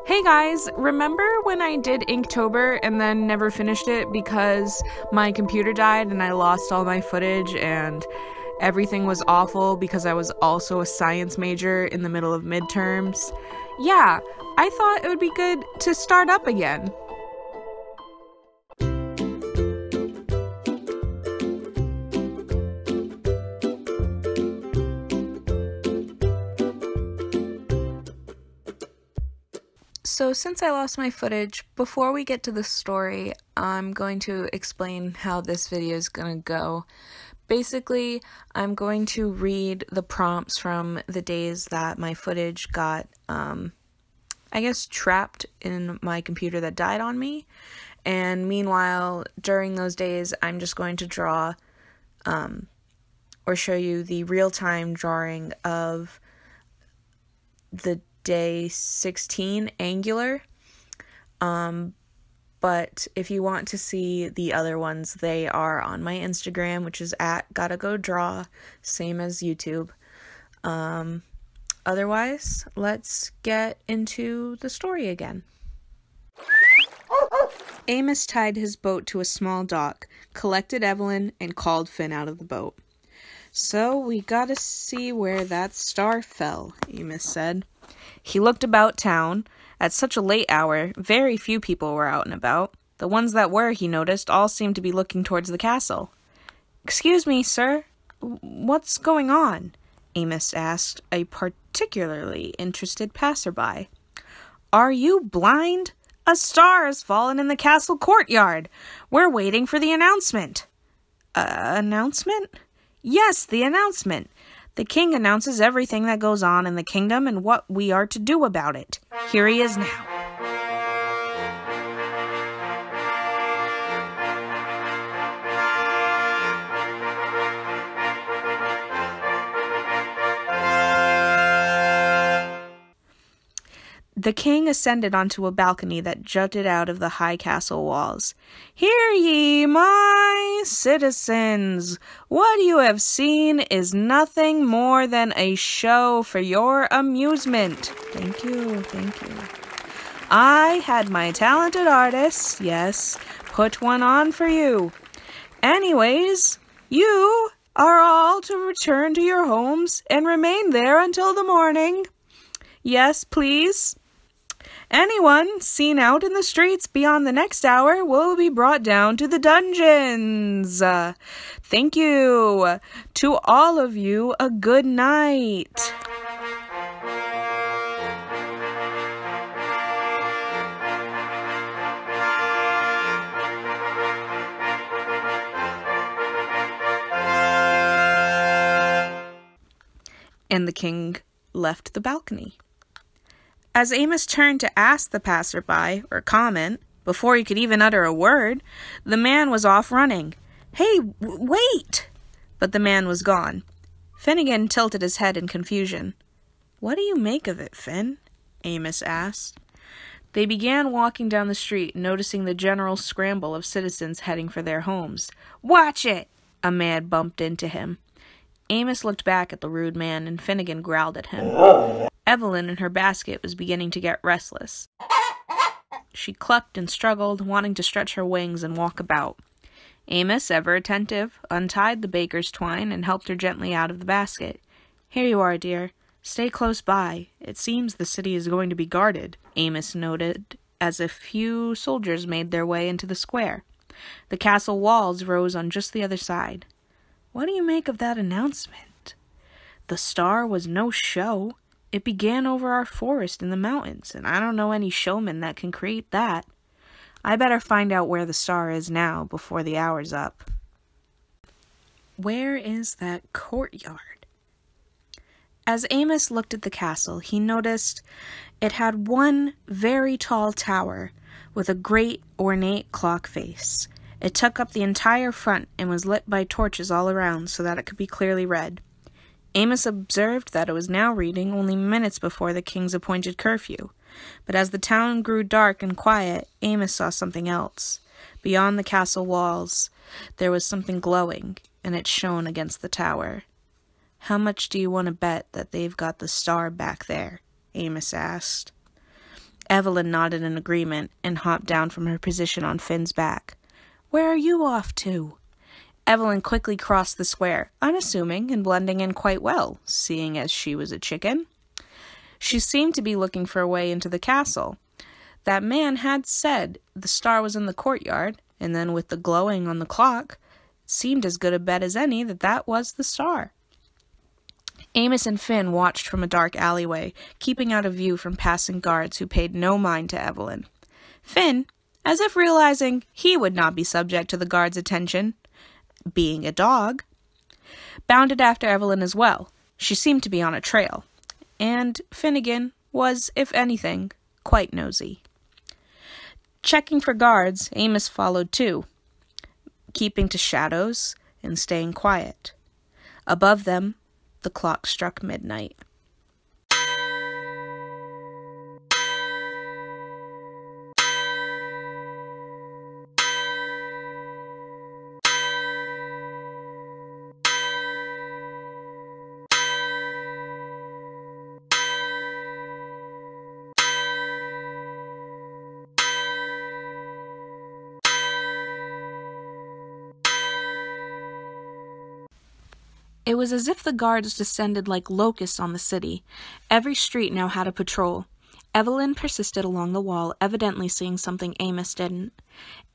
Hey guys, remember when I did Inktober and then never finished it because my computer died and I lost all my footage and everything was awful because I was also a science major in the middle of midterms? Yeah, I thought it would be good to start up again. So since I lost my footage, before we get to the story, I'm going to explain how this video is going to go. Basically, I'm going to read the prompts from the days that my footage got, trapped in my computer that died on me. And meanwhile, during those days, I'm just going to draw, or show you the real-time drawing of the day 16 angular, but if you want to see the other ones, they are on my Instagram, which is at Gottagoghdraw, same as YouTube. Otherwise, let's get into the story again. Amos tied his boat to a small dock, collected Evelyn, and called Finn out of the boat. "So we gotta see where that star fell," Amos said. He looked about town. At such a late hour, very few people were out and about. The ones that were, he noticed, all seemed to be looking towards the castle. "Excuse me, sir, what's going on?" Amos asked a particularly interested passerby. "Are you blind? A star has fallen in the castle courtyard. We're waiting for the announcement." Announcement? Yes, the announcement. The king announces everything that goes on in the kingdom and what we are to do about it. Here he is now. The king ascended onto a balcony that jutted out of the high castle walls. "Hear ye, my citizens! What you have seen is nothing more than a show for your amusement." Thank you, thank you. "I had my talented artists, yes, put one on for you. Anyways, you are all to return to your homes and remain there until the morning. Yes, please. Anyone seen out in the streets beyond the next hour will be brought down to the dungeons. Thank you. To all of you, a good night." And the king left the balcony. As Amos turned to ask the passerby, or comment, before he could even utter a word, the man was off running. "Hey, wait!" But the man was gone. Finnegan tilted his head in confusion. "What do you make of it, Finn?" Amos asked. They began walking down the street, noticing the general scramble of citizens heading for their homes. "Watch it!" a man bumped into him. Amos looked back at the rude man, and Finnegan growled at him. Evelyn in her basket was beginning to get restless. She clucked and struggled, wanting to stretch her wings and walk about. Amos, ever attentive, untied the baker's twine and helped her gently out of the basket. "Here you are, dear. Stay close by. It seems the city is going to be guarded," Amos noted, as a few soldiers made their way into the square. The castle walls rose on just the other side. "What do you make of that announcement?" "The star was no show. It began over our forest in the mountains, and I don't know any showman that can create that. I better find out where the star is now before the hour's up." "Where is that courtyard?" As Amos looked at the castle, he noticed it had one very tall tower with a great ornate clock face. It took up the entire front and was lit by torches all around so that it could be clearly read. Amos observed that it was now reading only minutes before the king's appointed curfew. But as the town grew dark and quiet, Amos saw something else. Beyond the castle walls, there was something glowing, and it shone against the tower. "How much do you want to bet that they've got the star back there?" Amos asked. Evelyn nodded in agreement and hopped down from her position on Finn's back. Where are you off to? Evelyn quickly crossed the square, unassuming and blending in quite well, seeing as she was a chicken. She seemed to be looking for a way into the castle. That man had said the star was in the courtyard, and then with the glowing on the clock, it seemed as good a bet as any that that was the star. Amos and Finn watched from a dark alleyway, keeping out of view from passing guards who paid no mind to Evelyn. Finn, as if realizing he would not be subject to the guards' attention, being a dog, bounded after Evelyn as well. She seemed to be on a trail, and Finnegan was, if anything, quite nosy. Checking for guards, Amos followed too, keeping to shadows and staying quiet. Above them, the clock struck midnight. It was as if the guards descended like locusts on the city. Every street now had a patrol. Evelyn persisted along the wall, evidently seeing something Amos didn't.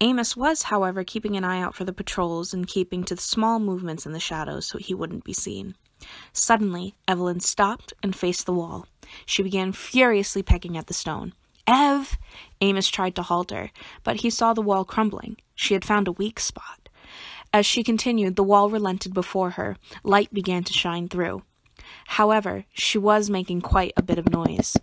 Amos was, however, keeping an eye out for the patrols and keeping to the small movements in the shadows so he wouldn't be seen. Suddenly, Evelyn stopped and faced the wall. She began furiously pecking at the stone. "Ev!" Amos tried to halt her, but he saw the wall crumbling. She had found a weak spot. As she continued, the wall relented before her. Light began to shine through. However, she was making quite a bit of noise.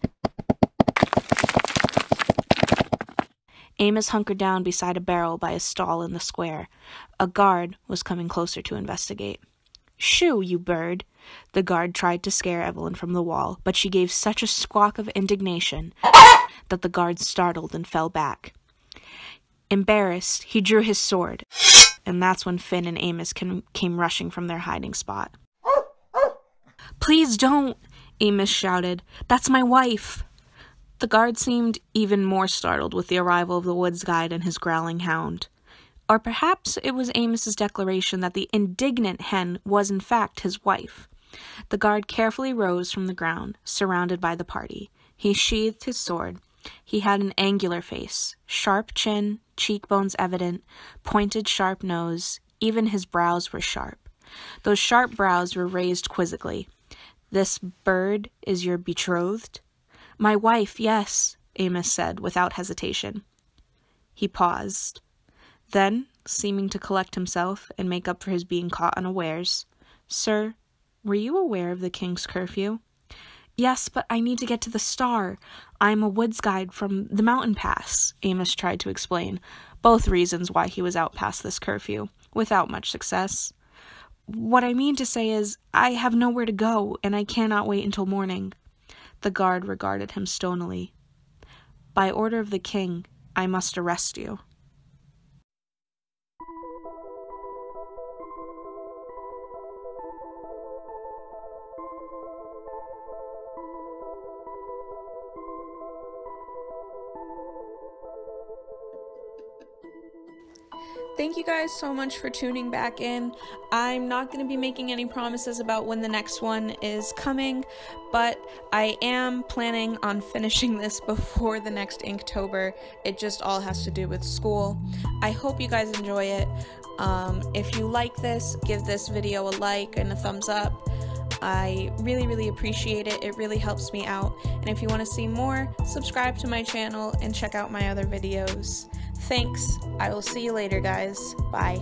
Amos hunkered down beside a barrel by a stall in the square. A guard was coming closer to investigate. "Shoo, you bird!" The guard tried to scare Evelyn from the wall, but she gave such a squawk of indignation that the guard startled and fell back. Embarrassed, he drew his sword, and that's when Finn and Amos came rushing from their hiding spot. "Please don't!" Amos shouted. "That's my wife!" The guard seemed even more startled with the arrival of the woods guide and his growling hound. Or perhaps it was Amos's declaration that the indignant hen was in fact his wife. The guard carefully rose from the ground, surrounded by the party. He sheathed his sword. He had an angular face, sharp chin, cheekbones evident, pointed sharp nose, even his brows were sharp. Those sharp brows were raised quizzically. "This bird is your betrothed?" "My wife, yes," Amos said without hesitation. He paused. Then, seeming to collect himself and make up for his being caught unawares, "Sir, were you aware of the king's curfew?" "Yes, but I need to get to the star. I'm a woods guide from the mountain pass," Amos tried to explain, both reasons why he was out past this curfew, without much success. "What I mean to say is, I have nowhere to go, and I cannot wait until morning." The guard regarded him stonily. "By order of the king, I must arrest you." Thank you guys so much for tuning back in. I'm not going to be making any promises about when the next one is coming, but I am planning on finishing this before the next Inktober. It just all has to do with school. I hope you guys enjoy it. If you like this, give this video a like and a thumbs up. I really appreciate it. It really helps me out. And if you want to see more, subscribe to my channel and check out my other videos. Thanks. I will see you later, guys. Bye.